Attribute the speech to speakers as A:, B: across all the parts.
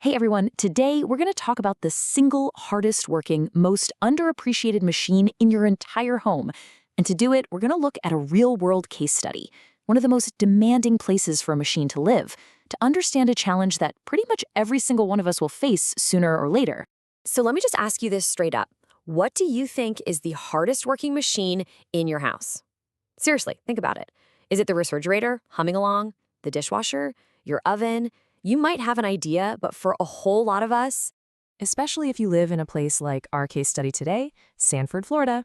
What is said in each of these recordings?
A: Hey everyone, today we're going to talk about the single hardest working, most underappreciated machine in your entire home. And to do it, we're going to look at a real-world case study, one of the most demanding places for a machine to live, to understand a challenge that pretty much every single one of us will face sooner or later.
B: So let me just ask you this straight up. What do you think is the hardest working machine in your house? Seriously, think about it. Is it the refrigerator humming along, the dishwasher, your oven? You might have an idea, but for a whole lot of us,
C: Especially if you live in a place like our case study today, Sanford, Florida.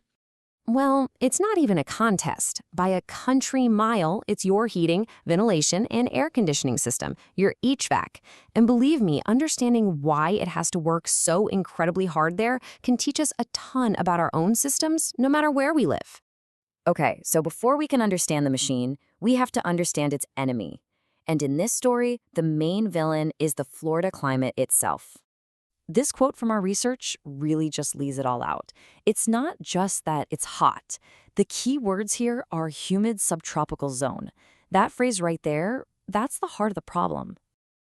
B: well, it's not even a contest. By a country mile, it's your heating, ventilation, and air conditioning system, your HVAC. And believe me, understanding why it has to work so incredibly hard there can teach us a ton about our own systems, no matter where we live.
D: Okay, so before we can understand the machine, we have to understand its enemy. And in this story, the main villain is the Florida climate itself. This quote from our research really just lays it all out. It's not just that it's hot. The key words here are humid subtropical zone. That phrase right there, that's the heart of the problem.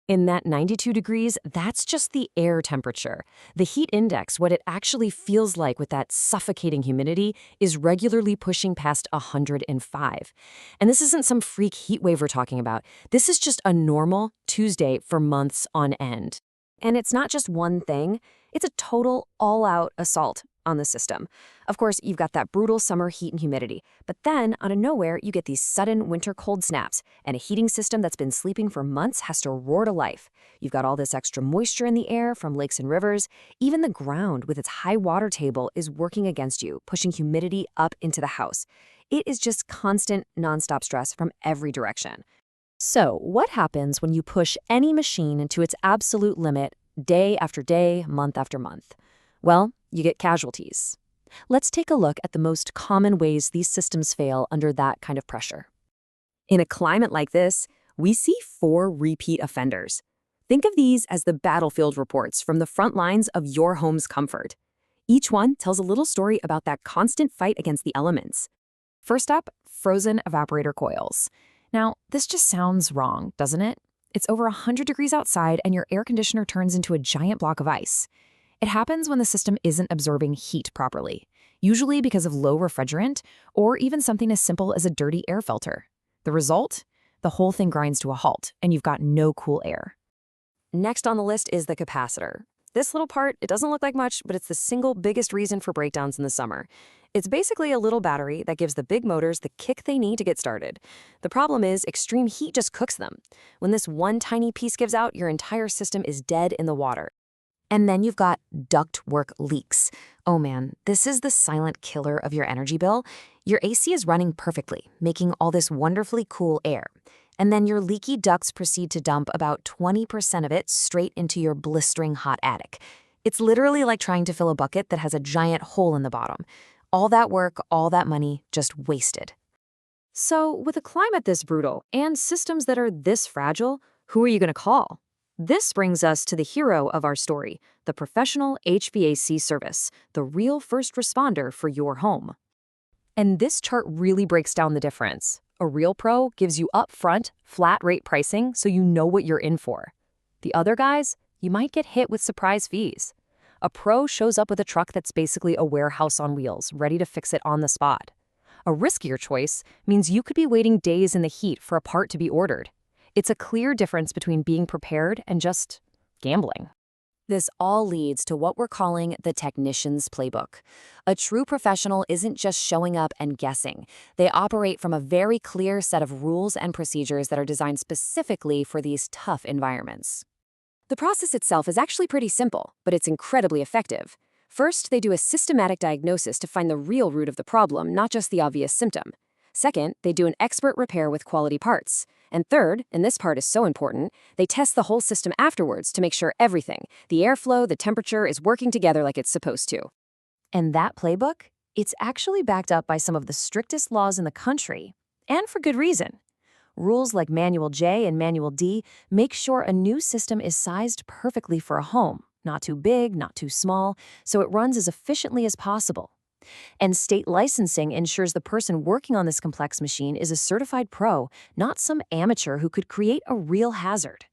D: In that 92 degrees, that's just the air temperature. The heat index, what it actually feels like with that suffocating humidity, is regularly pushing past 105. And this isn't some freak heat wave we're talking about. This is just a normal Tuesday for months on end. And it's not just one thing. It's a total all-out assault on the system. Of course, you've got that brutal summer heat and humidity, but then, out of nowhere, you get these sudden winter cold snaps, and a heating system that's been sleeping for months has to roar to life. You've got all this extra moisture in the air from lakes and rivers. Even the ground, with its high water table, is working against you, pushing humidity up into the house. It is just constant, nonstop stress from every direction. So, what happens when you push any machine into its absolute limit, day after day, month after month? Well, you get casualties. Let's take a look at the most common ways these systems fail under that kind of pressure. In a climate like this, we see 4 repeat offenders. Think of these as the battlefield reports from the front lines of your home's comfort. Each one tells a little story about that constant fight against the elements. First up, frozen evaporator coils. Now, this just sounds wrong, doesn't it? It's over 100 degrees outside and your air conditioner turns into a giant block of ice. It happens when the system isn't absorbing heat properly, usually because of low refrigerant or even something as simple as a dirty air filter. The result? The whole thing grinds to a halt, and you've got no cool air. Next on the list is the capacitor. This little part, it doesn't look like much, but it's the single biggest reason for breakdowns in the summer. It's basically a little battery that gives the big motors the kick they need to get started. The problem is extreme heat just cooks them. When this one tiny piece gives out, your entire system is dead in the water. And then you've got ductwork leaks. Oh man, this is the silent killer of your energy bill. Your AC is running perfectly, making all this wonderfully cool air. And then your leaky ducts proceed to dump about 20% of it straight into your blistering hot attic. It's literally like trying to fill a bucket that has a giant hole in the bottom. All that work, all that money, just wasted. So with a climate this brutal and systems that are this fragile, who are you going to call? This brings us to the hero of our story, the professional HVAC service, the real first responder for your home. And this chart really breaks down the difference. A real pro gives you upfront, flat rate pricing so you know what you're in for. The other guys, you might get hit with surprise fees. A pro shows up with a truck that's basically a warehouse on wheels, ready to fix it on the spot. A riskier choice means you could be waiting days in the heat for a part to be ordered. It's a clear difference between being prepared and just gambling. This all leads to what we're calling the technician's playbook. A true professional isn't just showing up and guessing. They operate from a very clear set of rules and procedures that are designed specifically for these tough environments. The process itself is actually pretty simple, but it's incredibly effective. First, they do a systematic diagnosis to find the real root of the problem, not just the obvious symptom. Second, they do an expert repair with quality parts. And third, and this part is so important, they test the whole system afterwards to make sure everything, the airflow, the temperature, is working together like it's supposed to. And that playbook? It's actually backed up by some of the strictest laws in the country. And for good reason. Rules like Manual J and Manual D make sure a new system is sized perfectly for a home, not too big, not too small, so it runs as efficiently as possible. And state licensing ensures the person working on this complex machine is a certified pro, not some amateur who could create a real hazard.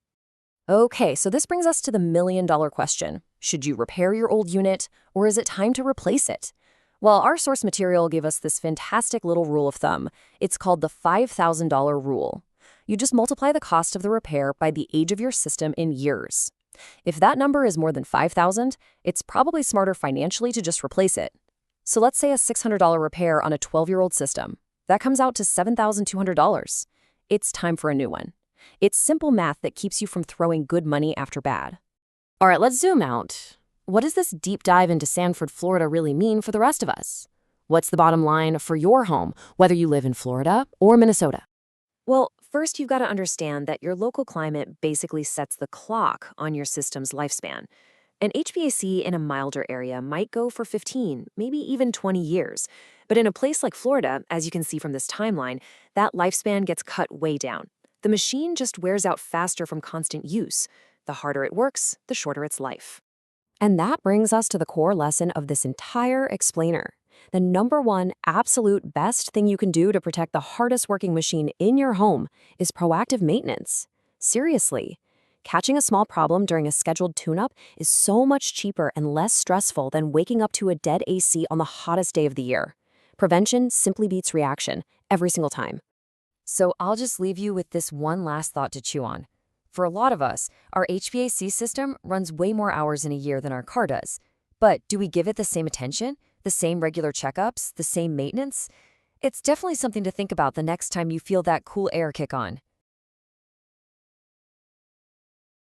C: Okay, so this brings us to the million-dollar question. Should you repair your old unit, or is it time to replace it? Well, our source material gave us this fantastic little rule of thumb. It's called the $5,000 rule. You just multiply the cost of the repair by the age of your system in years. If that number is more than 5,000, it's probably smarter financially to just replace it. So let's say a $600 repair on a 12-year-old system. That comes out to $7,200. It's time for a new one. It's simple math that keeps you from throwing good money after bad. All right, let's zoom out. What does this deep dive into Sanford, Florida really mean for the rest of us? What's the bottom line for your home, whether you live in Florida or Minnesota?
D: Well, first you've got to understand that your local climate basically sets the clock on your system's lifespan. An HVAC in a milder area might go for 15, maybe even 20 years. But in a place like Florida, as you can see from this timeline, that lifespan gets cut way down. The machine just wears out faster from constant use. The harder it works, the shorter its life.
B: And that brings us to the core lesson of this entire explainer. The number one absolute best thing you can do to protect the hardest working machine in your home is proactive maintenance. Seriously. Catching a small problem during a scheduled tune-up is so much cheaper and less stressful than waking up to a dead AC on the hottest day of the year. Prevention simply beats reaction, every single time.
D: So I'll just leave you with this one last thought to chew on. For a lot of us, our HVAC system runs way more hours in a year than our car does. But do we give it the same attention? The same regular checkups? The same maintenance? It's definitely something to think about the next time you feel that cool air kick on.